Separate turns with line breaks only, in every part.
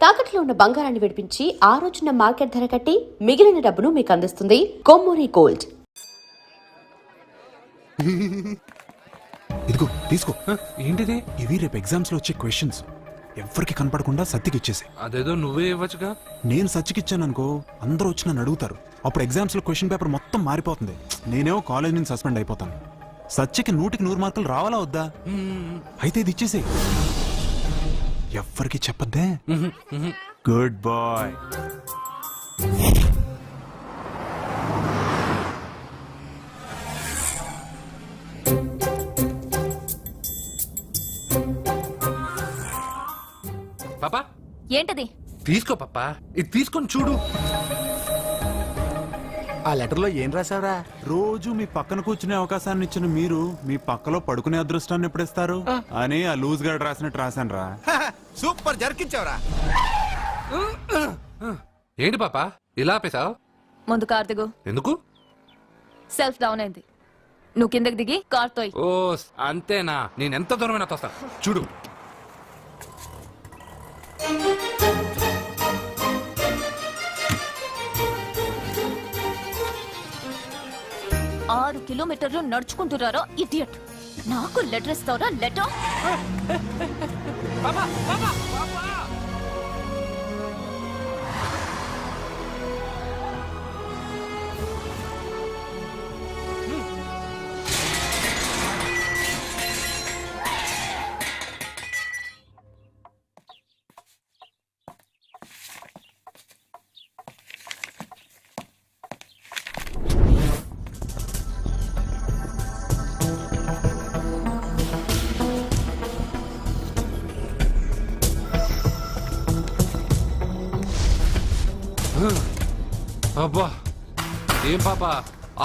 తాకట్లో ఉన్న బంగారాన్ని విడిపించి ఆ రోజున మార్కెట్ ధర కట్టి మిగిలిన డబ్బును మీకు అందిస్తుంది కొమ్మూరి గోల్డ్.
ఇదిగో తీసుకో.
ఏంటిది?
ఇవి రేపు ఎగ్జామ్స్ లో వచ్చే క్వశ్చన్స్. ఎవరికి కనపడకుండా సత్తికి ఇచ్చేసి.
అదేదో నువ్వే ఇవ్వచ్చుగా.
నేను సత్తికి ఇచ్చాను అనుకో, అందరూ వచ్చి నన్ను అడుగుతారు. అప్పుడు ఎగ్జామ్స్ లో క్వశ్చన్ పేపర్ మొత్తం మారిపోతుంది. నేనేమో కాలేజ్ నుంచి సస్పెండ్ అయిపోతాను. సత్యకి 100కి 100 మార్కులు రావాలా వద్దా? అయితే ఇది ఇచ్చేసి. ఎవ్వరికి చెప్పద్దే. Good bye.
పాపా
ఏంటది?
తీసుకో పాపా, ఇది తీసుకొని చూడు.
ఆ లెటర్ లో ఏం రాసావురా?
రోజు మీ పక్కన కూర్చునే అవకాశాన్ని ఇచ్చిన మీరు మీ పక్కలో పడుకునే అదృష్టాన్ని ఎప్పుడు ఇస్తారు అని ఆ లూజ్ గార్డ్ రాసినట్టు రాశాను రా.
సూపర్ జరికించావురా.
ఏంటి పాపా ఇలా ఆపేశావు?
ముందు కార్ దిగు.
ఎందుకు?
సెల్ఫ్ డౌన్ అయింది. నువ్వు కిందకి దిగి కార్ తోయ్.
ఓ అంతేనా? నేను ఎంత దూరమైనా తోస్తాను చూడు.
6 కిలోమీటర్లు నడుచుకుంటున్నారా ఇడియట్? నాకు లెటర్ ఇస్తావరా? లెటర్
అబ్బా ఏం పాపా,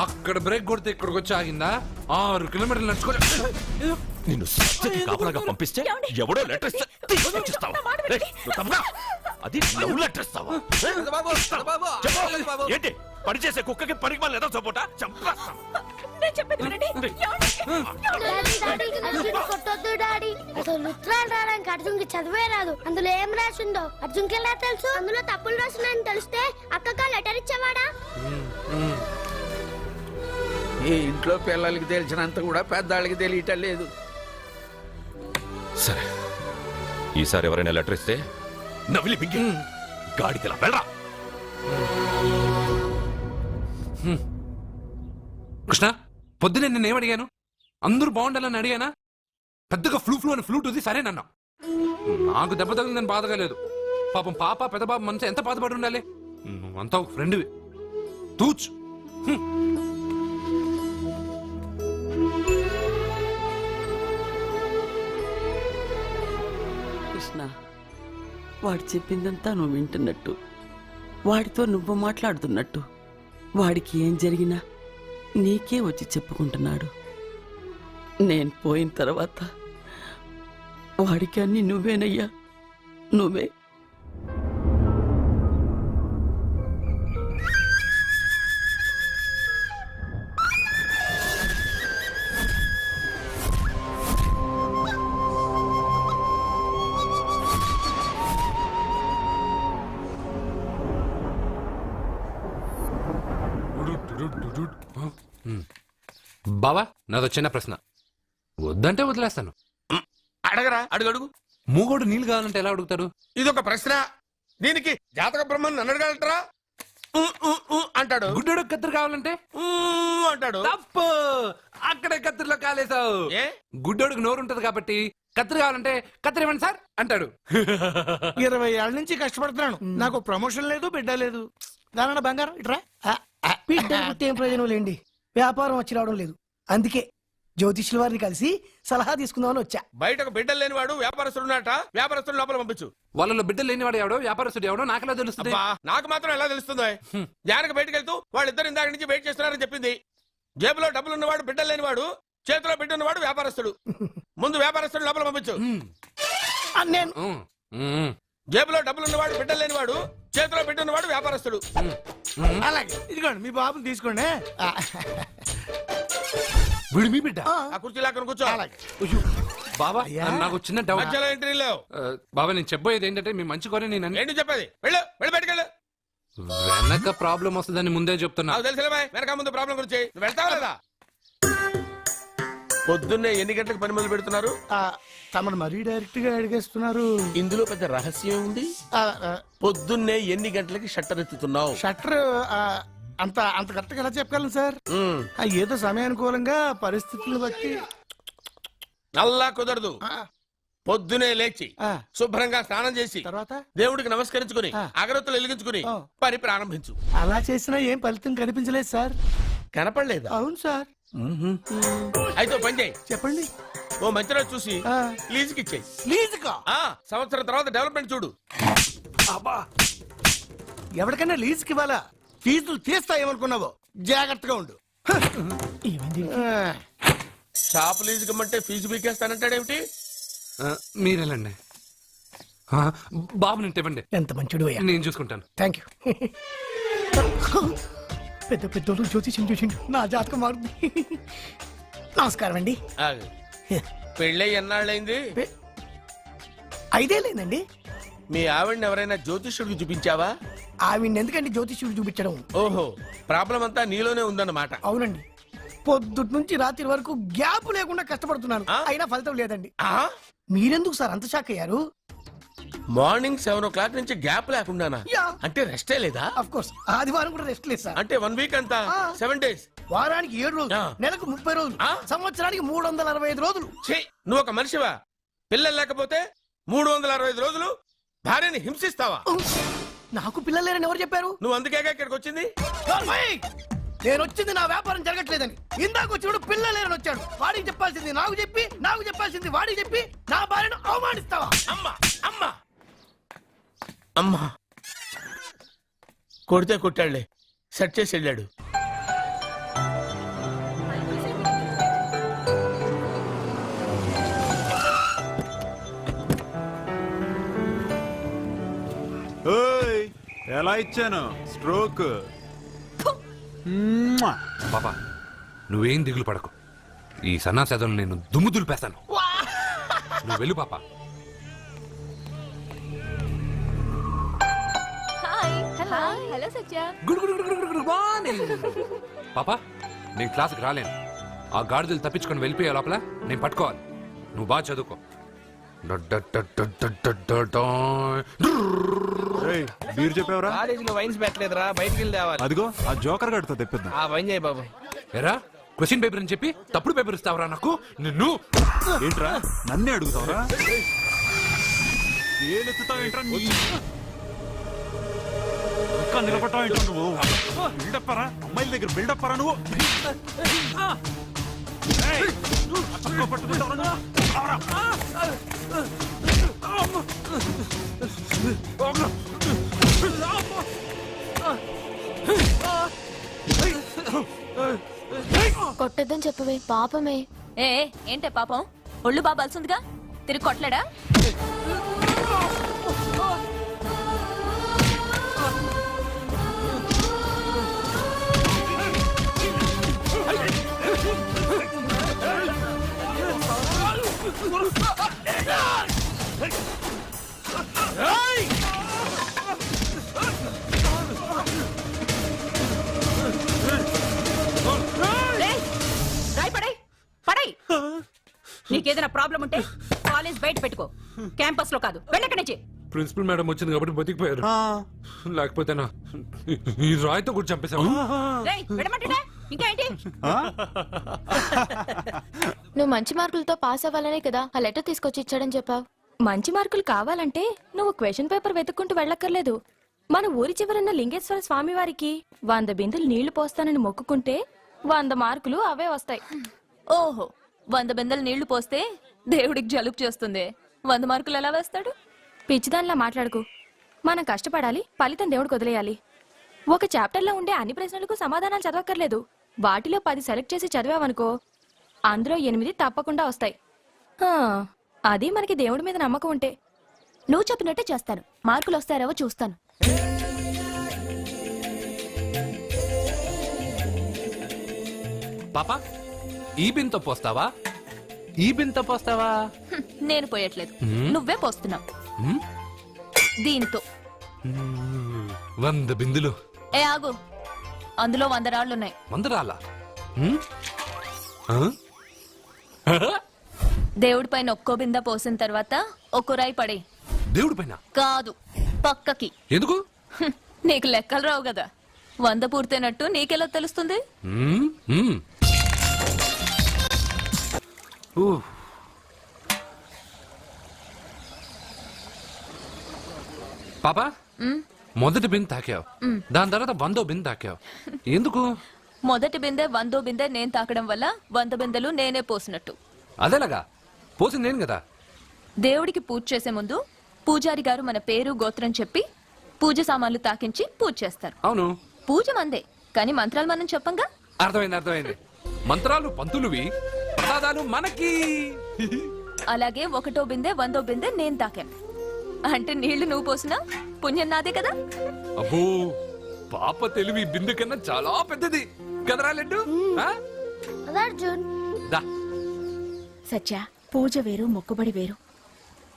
అక్కడ బ్రేక్ కొడితే ఇక్కడికి వచ్చి ఆగిందా? 6 కిలోమీటర్లు నడుచుకోలే.
నిన్ను సత్యకి కాపలాగా పంపిస్తే ఎవడో లెటర్ ఇస్తే తీసుకొచ్చిస్తావా? రేయ్, నువ్వు తప్పగా అది లవ్ లెటర్ ఇస్తావా? చెప్పు. ఏంటి పనిచేసే కుక్కకి పనికి మళ్ళీ ఏదో సపోటా చంపేస్తాం.
కొట్టొద్దు డాడీ. అసలు ఉత్తరాలు రావడానికి అర్జున్కి చదివే రాదు. అందులో ఏం రాసిందో అర్జున్కి ఎలా తెలుసు? అందులో తప్పులు రాసినాయని తెలిస్తే అక్కగా లెటర్ ఇచ్చేవాడా?
ఈ ఇంట్లో పిల్లలకి తెలిసినంత కూడా పెద్దాళ్ళకి తెలియటం లేదు.
సరే, ఈసారి ఎవరైనా లెటర్ ఇస్తే నవిలి బింగి గాడికి వెళ్ళరా.
కృష్ణ, పొద్దునే నేనేం అడిగాను? అందరూ బాగుండాలని అడిగానా? పెద్దగా ఫ్లూ అని ఫ్లూట్ ఉంది సరేనన్నా. నాకు దెబ్బ తగిలిందని బాధగా లేదు. పాపం పాప పెద్ద బాబు మనసు ఎంత బాధపడి ఉండాలి. నువ్వంతా ఒక ఫ్రెండ్వి. తూచ్.
కృష్ణ, వాడు చెప్పిందంతా నువ్వు వింటున్నట్టు, వాడితో నువ్వు మాట్లాడుతున్నట్టు, వాడికి ఏం జరిగినా నీకే వచ్చి చెప్పుకుంటున్నాడు. నేను పోయిన తర్వాత వాడికి అన్ని నువ్వేనయ్యా, నువ్వే.
బావా, నాదో చిన్న ప్రశ్న. వద్దంటే వదిలేస్తాను.
అడగరా, అడుగడుగు.
మూగోడు నీళ్ళు కావాలంటే ఎలా అడుగుతాడు?
ఇదొక ప్రశ్న. దీనికి జాతక బ్రహ్మను నన్ను అడగలటరా? అంటాడు.
గుడ్డోడు కత్తిరి కావాలంటే
అంటాడు.
తప్పు. అక్కడే కత్తిరిలో కాలేసావు.
ఏ?
గుడ్డోడికి నోరు ఉంటది కాబట్టి కత్తిరి కావాలంటే కత్తిరి ఇవ్వండి సార్ అంటాడు.
20 ఏళ్ల నుంచి కష్టపడుతున్నాను. నాకు ప్రమోషన్ లేదు, బిడ్డ లేదు. దానన్న బంగారం ఇట్రా. బిడ్డ ఏం ప్రయోజనం లేండి. వ్యాపారం వచ్చి రావడం లేదు. అందుకే జ్యోతిష్యుల వారిని కలిసి సలహా తీసుకుందామని వచ్చా.
బయటకు బిడ్డలు లేనివాడు వ్యాపారస్తుడు ఉన్నట. వ్యాపారస్తుడు లోపల పంపించు.
వాళ్ళలో బిడ్డలు లేనివాడు ఎవడో వ్యాపారస్తుడు ఎవడో నాకెలా తెలుస్తుంది?
నాకు మాత్రం ఎలా తెలుస్తుందో? జానకి బయటకు వెళ్తూ వాళ్ళిద్దరు ఇందాక నుంచి వెయిట్ చేస్తున్నారని చెప్పింది. జేబులో డబ్బులు ఉన్నవాడు బిడ్డలు లేనివాడు, చేతిలో బిడ్డ ఉన్నవాడు వ్యాపారస్తుడు. ముందు వ్యాపారస్తుడు లోపల పంపించు.
నేను
జేబులో డబ్బులు ఉన్నవాడు బిడ్డలు లేనివాడు, చేతిలో బిడ్డ ఉన్నవాడు వ్యాపారస్తుడు.
అలాగే ఇదిగోండి మీ బాబుని తీసుకోండి.
వీడు మీ బిడ్డ?
ఆ కుర్చీలో అక్కడ కూర్చో.
అలాగే
బాబా
అయ్యా.
నాకు చిన్న డౌట్
మధ్యలో ఎంట్రీ లేవు.
బాబా నేను చెప్పబోయేది ఏంటంటే మీ మంచి కోరే నేను
ఏంటి చెప్పేది? వెళ్ళు వెళ్ళి బయటకెళ్ళు.
వెనక ప్రాబ్లం వస్తుందని ముందే చెప్తున్నా.
నాకు తెలుసులే బాయ్, వెనక ముందు ప్రాబ్లం గురించి. నువ్వు వెళ్తావా లేదా? పొద్దున్నే ఎన్ని గంటలకు పని మొదలు పెడుతున్నారు?
తమను మరీ డైరెక్ట్ గా అడిగేస్తున్నారు.
ఇందులో పెద్ద రహస్యం ఉంది. పొద్దున్నే ఎన్ని గంటలకి షట్టర్ ఎత్తుతున్నావు?
షట్టర్ అంత అంత కరెక్ట్ గా ఎలా చెప్పగలను సార్? ఏదో సమయానుకూలంగా పరిస్థితులను బట్టి.
నల్లా కుదరదు. పొద్దునే లేచి
ఆ,
శుభ్రంగా స్నానం చేసి
తర్వాత
దేవుడికి నమస్కరించుకుని
ఆ.
అగరత్తులు వెలిగించుకుని
ఆ.
పని ప్రారంభించు.
అలా చేసినా ఏం ఫలితం కనిపించలేదు సార్.
కనపడలేదా?
అవును సార్.
అయితే ఓ పని చేయి.
చెప్పండి.
ఓ మంచి రోజు చూసి
ఆ.
లీజుకి ఇచ్చేయి.
లీజుకా?
సంవత్సరం తర్వాత డెవలప్మెంట్ చూడు.
ఎవరికైనా లీజుకి ఇవ్వాలా? ఫీజులు తీస్తాయేమనుకున్నావో జాగ్రత్తగా ఉండు.
షాప్ లీజుకి ఇమ్మంటే ఫీజు పీకేస్తానంటాడేమిటి?
మీరెళ్ళండి. బాబు నేను ఇవ్వండి,
ఎంత మంచిడు అయ్యా.
నేను చూసుకుంటాను.
Thank you. పెద్ద పెద్దోళ్ళు జ్యోతిష్యం చూసిండు, నా జాతకం మారుంది. నమస్కారం అండి.
ఆగు. పెళ్ళై ఎన్నాళ్ళైంది?
5 ఏళ్ళైందండి.
మీ ఆవిడని ఎవరైనా జ్యోతిష్యుడికి చూపించావా?
ఆవిడ ఎందుకండి జ్యోతిష్యుడు చూపించడం?
ఓహో, ప్రాబ్లం అంతా నీలోనే ఉందన్నమాట.
అవునండి. పొద్దుటి నుంచి రాత్రి వరకు గ్యాప్ లేకుండా కష్టపడుతున్నాను,
ఆ?
అయినా ఫలితం లేదండి.
ఆ?
మీరెందుకు సార్ అంత షాక్ అయ్యారు?
మార్నింగ్ 7 o'clock నుంచి గ్యాప్ లేకుండానా?
యా.
అంటే రెస్టే లేదా?
ఆఫ్ కోర్స్ ఆదివారం కూడా రెస్ట్ లేదు సార్.
అంటే 1 week అంతా
ఆ.
7 days.
వారానికి 7 రోజులు,
ఆ.
నెలకు 30 రోజులు,
ఆ.
సంవత్సరానికి 365 రోజులు.
ఛీ, నువ్వు ఒక మనిషివా? పిల్లలు లేకపోతే 365 రోజులు భార్యని హింసిస్తావా?
నాకు పిల్లలు లేరని ఎవరు చెప్పారు?
నువ్వు అందుకేగా ఇక్కడికి వచ్చింది.
ఓయ్! నేను వచ్చింది నా వ్యాపారం జరగట్లేదని. ఇందాక వచ్చినప్పుడు పిల్లలు లేరని వచ్చాడు. వాడికి చెప్పాల్సింది నాకు చెప్పి, నాకు చెప్పాల్సింది వాడికి చెప్పి నా భార్యను అవమానిస్తావా?
అమ్మా అమ్మా అమ్మా, కొడితే కొట్టాడులే, సెట్ చేసి వెళ్ళాడు.
ఓయ్, ఎలా ఇచ్చాను స్ట్రోక్? మ్వా.
పాపా నువ్వేం దిగులు పడకు, ఈ సన్నాసేదలు నేను దుమ్ము దులిపేస్తాను. నువ్వు వెళ్ళు పాపా.
హలో సత్య.
పాపా నేను క్లాస్కి రాలేను. ఆ గాడిదలు తప్పించుకొని వెళ్ళిపోయే లోపల నేను పట్టుకోవాలి. నువ్వు బాగా చదువుకో.
ఏయ్, బీర్ చెప్పావురా?
కాలేజీలో వైన్స్ పెట్టలేదురా, బయటికి వెళ్ళి తేవాలి.
అదిగో ఆ జోకర్ గడితో తెప్పిద్దాం.
ఆ వైన్ చేయి బాబు.
ఎరా క్వశ్చన్ పేపర్ అని చెప్పి తప్పుడు పేపర్ ఇస్తావరా నాకు? నిన్ను
ఏంట్రా నన్నే అడుగుతావురా? ఏలెత్తుతావు ఏంట్రా? ఇంకా నిలబడతావు ఏంట్రా నువ్వు? బిల్డప్పరా, అమ్మాయిల దగ్గర బిల్డప్పరా నువ్వు? ఏయ్, అచ్చంగా పట్టుకుంటావురా నువ్వు? అవరా.
కొట్టద్దని చెప్పవే, పాపమే.
ఏ ఏంటే పాపం, ఒళ్ళు బాగా బలుసుందిగా, తిరిగి కొట్టలేడా? నీకేదైనా ప్రాబ్లం ఉంటే కాలేజ్ బయట పెట్టుకో, క్యాంపస్ లో కాదు. వెళ్ళక్కడి నుంచి.
ప్రిన్సిపల్ మేడం వచ్చింది కాబట్టి బతికిపోయారు, లేకపోతే నా ఈ రాయితో కూడా చంపేశావు.
రేయ్, వెళ్ళమంటుంటే ఇంకా ఏంటి?
నువ్వు మంచి మార్కులతో పాస్ అవ్వాలనే కదా ఆ లెటర్ తీసుకొచ్చి ఇచ్చాడని చెప్పావు.
మంచి మార్కులు కావాలంటే నువ్వు క్వశ్చన్ పేపర్ వెతుక్కుంటూ వెళ్ళక్కర్లేదు. మన ఊరి చివరన్న లింగేశ్వర స్వామి వారికి 100 బిందెలు నీళ్లు పోస్తానని మొక్కుకుంటే 100 మార్కులు అవే వస్తాయి.
ఓహో, 100 బిందెలు నీళ్లు పోస్తే దేవుడికి జలుబు చేస్తుంది, 100 మార్కులు ఎలా వేస్తాడు?
పిచ్చిదానిలా మాట్లాడుకు. మనం కష్టపడాలి, ఫలితం దేవుడికి వదిలేయాలి. ఒక చాప్టర్లో ఉండే అన్ని ప్రశ్నలకు సమాధానాలు చదవక్కర్లేదు. వాటిలో 10 సెలెక్ట్ చేసి చదివావనుకో, అందులో 8 తప్పకుండా వస్తాయి. అది మనకి దేవుడి మీద నమ్మకం ఉంటే.
నువ్వు చెప్పినట్టే చేస్తాను, మార్కులు వస్తారేవో చూస్తాను.
పాపా ఈ బింతో పోస్తావా? ఈ బింతో పోస్తావా?
నేను పోయట్లేదు, నువ్వే పోస్తున్నావు. దీంతో
100 బిందులు.
ఏ ఆగు, అందులో 100 రాళ్లున్నాయి.
100 రాళ్ళ?
దేవుడి పైన ఒక్కో బింద పోసిన తర్వాత ఒక్కో రాయి పడే.
దేవుడి పైన
కాదు, పక్కకి.
ఎందుకు?
నీకు లెక్కలు రావు కదా. 100 పూర్తయినట్టు నీకెలా తెలుస్తుంది?
పాపా, మొదటి బిందె తాకావు, దాని తర్వాత 100వ బిందె తాకావు. ఎందుకు?
మొదటి బిందె 100వ బిందె నేను తాకడం వల్ల 100 బిందెలు నేనే పోసినట్టు.
అదేలాగా? పోసింది నేను కదా.
దేవుడికి పూజ చేసే ముందు పూజారి గారు మన పేరు గోత్రం చెప్పి పూజ సామాన్లు తాకించి పూజ చేస్తారు.
అవును,
పూజ మందే, కానీ మంత్రాలు మనం చెప్పంగా.
అర్థమైంది. మంత్రాలు పంతులువి, ప్రసాదాలు మనకి.
అలాగే 1వ బిందె 100వ బిందె నేను తాకాను అంటే నీళ్లు నువ్వు పోసినా పుణ్యం నాదే కదా.
అబ్బో, పాప తెలివి బిందు కన్నా చాలా పెద్దది కదరా లడ్డు.
అదే అర్జున్.
దా.
సత్య, పూజ వేరు మొక్కుబడి వేరు.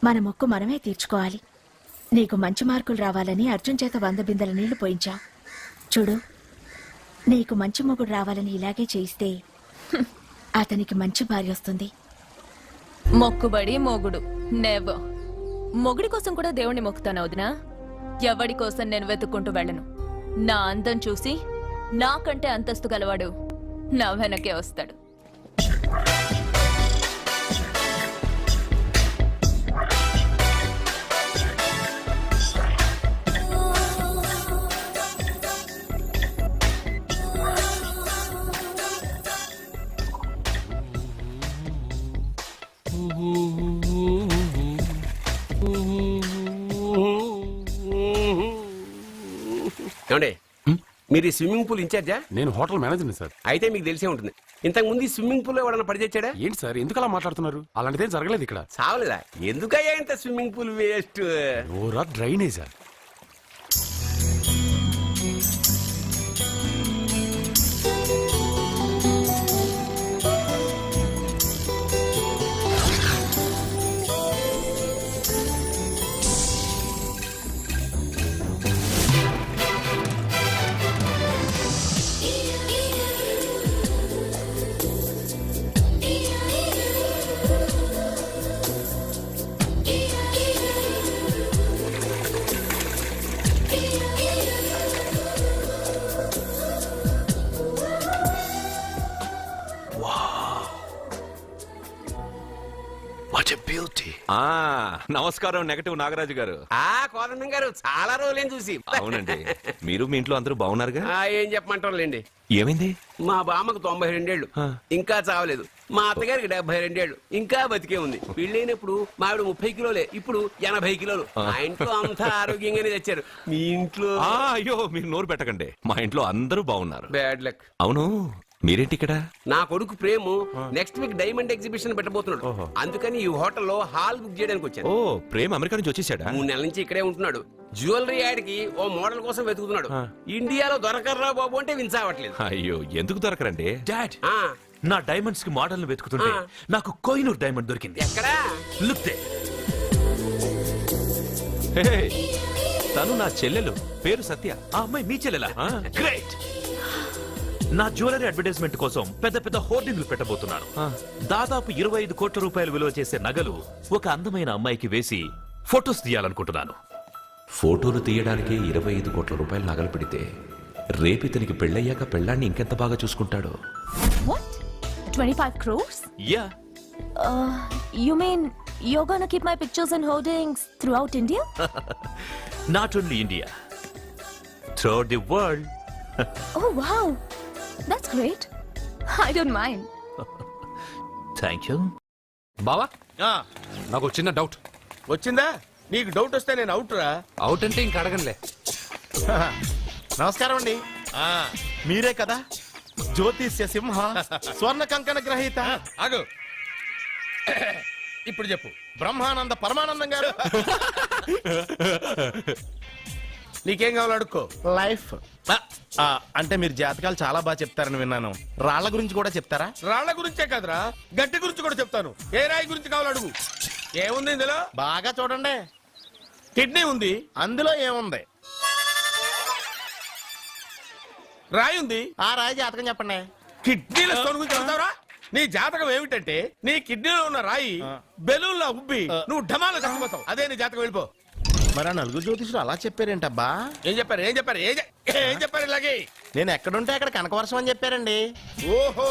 మన మొక్కు మనమే తీర్చుకోవాలి. నీకు మంచి మార్కులు రావాలని అర్జున్ చేత 100 బిందెల నీళ్లు పోయించావు. చూడు, నీకు మంచి మొగుడు రావాలని ఇలాగే చేయిస్తే అతనికి మంచి భార్య వస్తుంది.
మొక్కుబడి మొగుడు నెవర్. మొగుడి కోసం కూడా దేవుణ్ణి మొక్కుతాను వదినా. ఎవడి కోసం నేను వెతుక్కుంటూ వెళ్ళను. నా అందం చూసి నాకంటే అంతస్తు గలవాడు నా వెనకే వస్తాడు.
ఏమండి, మీరు ఈ స్విమ్మింగ్ పూల్ ఇన్ఛార్జా?
నేను హోటల్ మేనేజర్ని సార్.
అయితే మీకు తెలిసే ఉంటుంది. ఇంతకు ముందు ఈ స్విమ్మింగ్ పూల్ ఎవడన్నా పడి తెచ్చాడా?
ఏంటి సార్ ఎందుకు అలా మాట్లాడుతున్నారు? అలాంటిదేం జరగలేదు ఇక్కడ.
సావలేదా? ఎందుకయ్యా ఇంత స్విమ్మింగ్ పూల్ వేస్ట్?
ఓరా డ్రైనేజా?
నమస్కారం నెగటివ్ నాగరాజు గారు.
కోదండం గారు, చాలా రోజులేం చూసి.
అవునండి, మీరు మీ ఇంట్లో అందరూ బాగున్నారుగా?
ఏం చెప్పమంటారులేండి.
ఏమైంది?
మా బామ్మకు 92 ఇంకా చావలేదు. మా అత్తగారికి 72 ఇంకా బతికే ఉంది. పెళ్ళైనప్పుడు మా ఆవిడ 30 కిలోలే, ఇప్పుడు 80 కిలోలు. మా ఇంట్లో అంతా ఆరోగ్యంగానే తెచ్చారు. మీ ఇంట్లో?
అయ్యో, మీరు నోరు పెట్టకండి. మా ఇంట్లో అందరూ బాగున్నారు.
Bad luck.
అవును, మీరేంటి ఇక్కడ?
నా కొడుకు ప్రేము నెక్స్ట్ వీక్ డైమండ్ ఎగ్జిబిషన్ పెట్టబోతున్నాడు. అందుకని ఈ హోటల్లో హాల్ బుక్ చేయడానికి వచ్చాను.
ఓ, ప్రేమ్ అమెరికా నుంచి వచ్చేసాడా?
3 నెలల నుంచి ఇక్కడే ఉంటున్నాడు. జ్యువెలరీ యాడ్కి ఓ మోడల్ కోసం వెతుకుతున్నాడు. ఇండియాలో దొరకర్రా బాబు అంటే విన్సావట్లేదు.
అయ్యో, ఎందుకు దొరకరండి?
డాడ్, నా డైమండ్స్ కి మోడల్ వెతుకుతుంటే నాకు కోహినూర్ డైమండ్ దొరికింది.
ఎక్కడా?
Look they.
హే, తను నా చెల్లెలు, పేరు సత్య.
ఆ అమ్మాయి మీ చెల్లెలా? గ్రేట్. నా జ్యువెలరీ అడ్వర్టైజ్మెంట్ కోసం పెద్ద పెద్ద హోర్డింగ్లు పెట్టబోతున్నాను. దాదాపు 25 కోట్ల రూపాయలు విలువ చేసే నగలు ఒక అందమైన అమ్మాయికి వేసి ఫొటోస్ తీయాలనుకుంటున్నాను.
ఫోటోలు తీయడానికే 25 కోట్ల రూపాయలు నగలు పెడితే రేపు ఇతనికి పెళ్ళయ్యాక పెళ్ళాన్ని ఇంకెంత బాగా చూసుకుంటాడో.
What? 25 crores?
Yeah.
You mean you're gonna keep my pictures and hoardings throughout India?
Not only India, throughout the world.
Oh wow, that's great. I don't mind.
Thank you.
బావా, నాకు చిన్న డౌట్.
వచ్చిందా? నీకు డౌట్ వస్తే నేను out రా.
Out అంటే ఇంక అడగనులే.
నమస్కారం అండి. మీరే కదా జ్యోతిష్య సింహ స్వర్ణ కంకణ గ్రహీత?
ఆగు, ఇప్పుడు చెప్పు.
బ్రహ్మానంద పరమానందం గారు.
నీకేం కావాలో అడుక్కో.
లైఫ్ అంటే మీరు జాతకాలు చాలా బాగా చెప్తారని విన్నాను. రాళ్ల గురించి కూడా చెప్తారా?
రాళ్ల గురించే కాదురా, గట్టి గురించి కూడా చెప్తాను. ఏ రాయి గురించి కావాలో అడుగు. ఏముంది ఇందులో?
బాగా చూడండి. కిడ్నీ ఉంది, అందులో ఏముంది?
రాయి ఉంది.
ఆ రాయి జాతకం చెప్పండి.
కిడ్నీల స్టోన్ గురించి చెబుతావురా? నీ జాతకం ఏమిటంటే నీ కిడ్నీలో ఉన్న రాయి బెలూన్లా ఉబ్బి నువ్వు ఢమాలో చచ్చిపోతావు. అదే నీ జాతకం, వెళ్ళిపో.
మరి ఆ నలుగురు జ్యోతిషులు అలా చెప్పారేంటబ్బా?
ఏం చెప్పారు ఇలాగే?
నేను ఎక్కడుంటే అక్కడ కనకవర్షం అని చెప్పారండి.
ఓహో,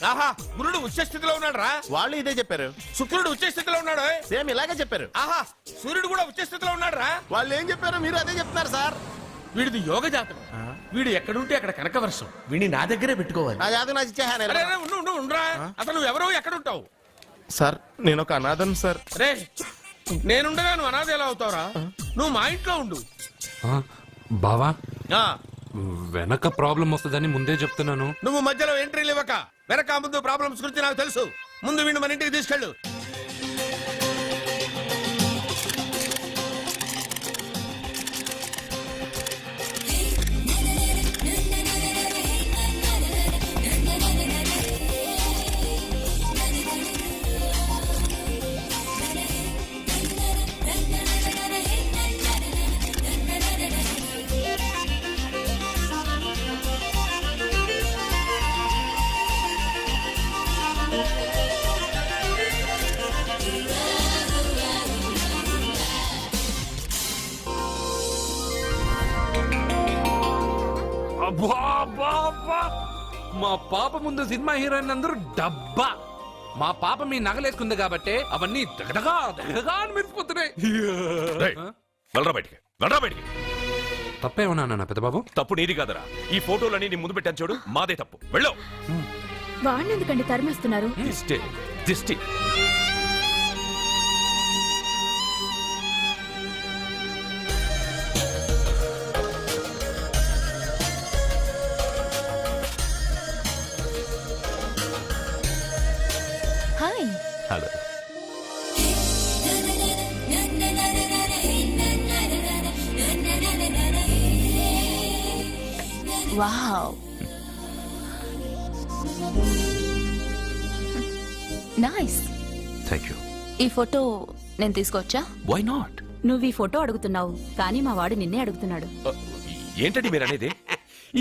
ఆహా, గురుడు ఉచ్చ స్థితిలో ఉన్నాడు రా.
వాళ్ళు ఇదే చెప్పారు.
శుక్రుడు ఉచ్చ స్థితిలో ఉన్నాడు.
సేమ్ ఇలాగే చెప్పారు.
ఆహా, సూర్యుడు కూడా ఉచ్చ స్థితిలో ఉన్నాడు రా.
వాళ్ళు ఏం చెప్పారో మీరు అదే చెప్తున్నారు సార్.
వీడిది యోగ జాతకం. వీడు ఎక్కడుంటే అక్కడ కనకవర్షం. వీడిని నా దగ్గరే పెట్టుకోవాలి.
నా జాతకం నాకు ఇచ్చేహాను.
అరే, అరే, ఉండురా. అసలు నువ్వు ఎవరో ఎక్కడుంటావు?
సార్ నేను ఒక అనాథం సార్.
రే, నేనుండగా నువ్వు అనాథ ఎలా అవుతావురా? నువ్వు మా ఇంట్లో ఉండు.
బావా,
ఆ,
వెనక ప్రాబ్లం వస్తుందని ముందే చెప్తున్నాను.
నువ్వు మధ్యలో ఎంట్రీలు ఇవ్వక. వెనక ముందు ప్రాబ్లమ్స్ గురించి నాకు తెలుసు. ముందు వీడిని మన ఇంటికి తీసుకెళ్ళు.
అబ్బా, అబ్బా, అబ్బా. మా పాప ముందు సినిమా హీరోయిన్ అందరూ డబ్బా. మా పాప మీ నగలేసుకుంది కాబట్టి అవన్నీ దగదగా దగదగా అని మెరిసిపోతున్నాయి.
రేయ్, వెళ్ళరా బయటికి, వెళ్ళరా బయటికి.
తప్పేమన్నా నాన్న పెద్ద బాబు?
తప్పు నీది కాదరా. ఈ ఫోటోలన్నీ నీ ముందు పెట్టాను చూడు, మాదే తప్పు. వెళ్ళు.
వాడిని ఎందుకండి తరిమేస్తున్నారు?
దిష్టి, దిష్టి.
Hi.
Hello.
Wow, nice.
Thank you.
ఈ ఫోటో నేను తీసుకోవచ్చా?
Why not?
నువ్వు ఈ ఫోటో అడుగుతున్నావు, కానీ మా వాడు నిన్నే అడుగుతున్నాడు.
ఏంటండి మీరు అనేది?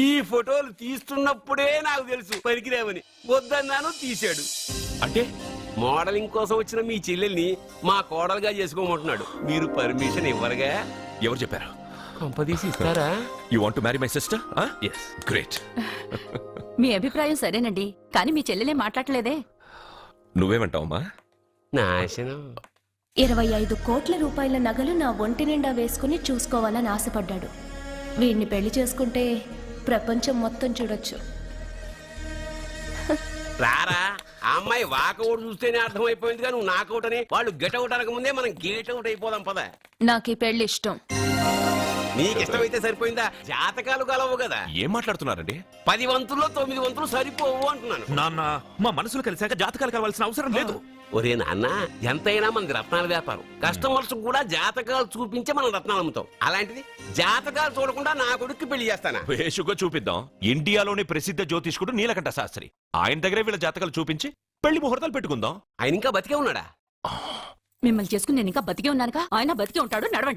ఈ ఫోటోలు తీస్తున్నప్పుడే నాకు తెలుసు పనికిరామని. వద్దన్నాను, తీశాడు.
అంటే
మోడలింగ్ కోసం వచ్చిన మీ చెల్లెల్ని మా కోడలుగా చేసుకోమంటున్నాడు. మీరు పర్మిషన్ ఇవ్వరుగా?
ఎవరు చెప్పారు?
కంపదీసి ఇస్తారా?
You want to marry my sister? yes, great.
మీ అభిప్రాయం సరేనండి, కానీ మీ చెల్లెలే మాట్లాడలేదే.
నువ్వేమంటావమ్మా?
నాశనం.
25 కోట్ల రూపాయల నగలు నా ఒంటి నిండా వేసుకుని చూసుకోవాలని ఆశపడ్డాడు. వీడిని పెళ్లి చేసుకుంటే ప్రపంచం మొత్తం చూడొచ్చు.
రారా, ఆ అమ్మాయి వాకౌట్ చూస్తేనే అర్థమైపోయిందిగా నువ్వు నాకౌట్ అని. వాళ్ళు గెటౌట్ అనక ముందే మనం గేట్ అవుట్ అయిపోదాం పద.
నాకు ఈ పెళ్లి ఇష్టం.
నీకు ఇష్టమైతే సరిపోయిందా? జాతకాలు కలవు కదా.
ఏం మాట్లాడుతున్నారండి?
10 వంతుల్లో 9 వంతులు సరిపోవు అంటున్నాను.
నాన్న, మా మనసులు కలిసాక జాతకాలు కావాల్సిన అవసరం లేదు.
ఒరే నాన్న, ఎంతైనా మనది రత్నాల వ్యాపారం. కస్టమర్స్ కూడా జాతకాలు చూపించే మనం రత్నాలు అమ్ముతాం. అలాంటిది జాతకాలు చూడకుండా నా కొడుక్కి పెళ్లి చేస్తానా?
వేషుగా చూపిద్దాం. ఇండియాలోని ప్రసిద్ధ జ్యోతిష్కుడు నీలకంఠ శాస్త్రి, ఆయన దగ్గరే వీళ్ళ జాతకాలు చూపించి పెళ్లి ముహూర్తాలు పెట్టుకుందాం.
ఆయన ఇంకా బతికే ఉన్నాడా?
మిమ్మల్ని చేసుకుని నేను ఇంకా బతికే ఉన్నానుగా. ఆయన బతికే ఉంటాడు, నడవండి.